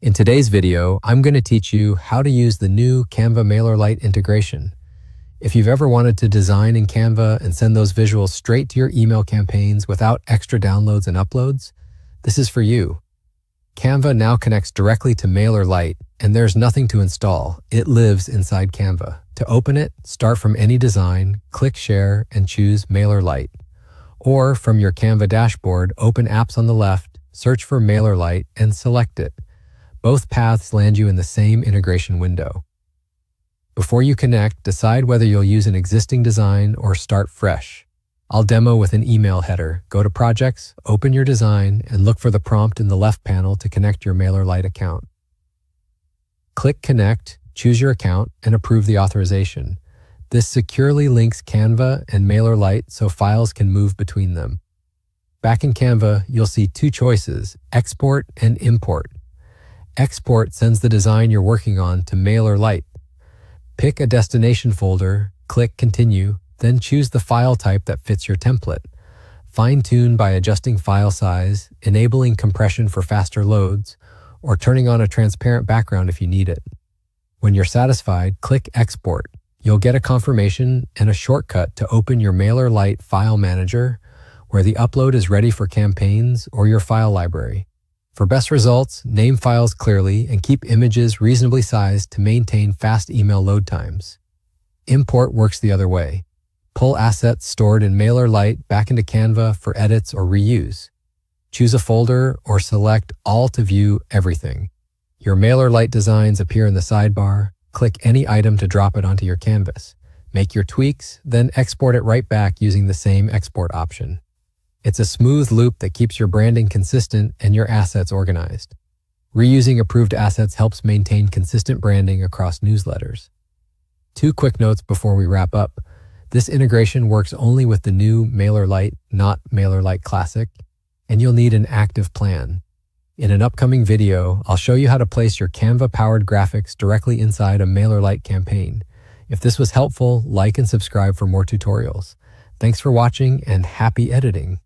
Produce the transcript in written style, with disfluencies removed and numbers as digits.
In today's video, I'm going to teach you how to use the new Canva MailerLite integration. If you've ever wanted to design in Canva and send those visuals straight to your email campaigns without extra downloads and uploads, this is for you. Canva now connects directly to MailerLite, and there's nothing to install. It lives inside Canva. To open it, start from any design, click Share, and choose MailerLite. Or from your Canva dashboard, open Apps on the left, search for MailerLite, and select it. Both paths land you in the same integration window. Before you connect, decide whether you'll use an existing design or start fresh. I'll demo with an email header. Go to Projects, open your design, and look for the prompt in the left panel to connect your MailerLite account. Click Connect, choose your account, and approve the authorization. This securely links Canva and MailerLite so files can move between them. Back in Canva, you'll see two choices, Export and Import. Export sends the design you're working on to MailerLite. Pick a destination folder, click Continue, then choose the file type that fits your template. Fine-tune by adjusting file size, enabling compression for faster loads, or turning on a transparent background if you need it. When you're satisfied, click Export. You'll get a confirmation and a shortcut to open your MailerLite file manager, where the upload is ready for campaigns or your file library. For best results, name files clearly and keep images reasonably sized to maintain fast email load times. Import works the other way. Pull assets stored in MailerLite back into Canva for edits or reuse. Choose a folder or select All to view everything. Your MailerLite designs appear in the sidebar. Click any item to drop it onto your canvas. Make your tweaks, then export it right back using the same export option. It's a smooth loop that keeps your branding consistent and your assets organized. Reusing approved assets helps maintain consistent branding across newsletters. Two quick notes before we wrap up. This integration works only with the new MailerLite, not MailerLite Classic, and you'll need an active plan. In an upcoming video, I'll show you how to place your Canva-powered graphics directly inside a MailerLite campaign. If this was helpful, like and subscribe for more tutorials. Thanks for watching and happy editing.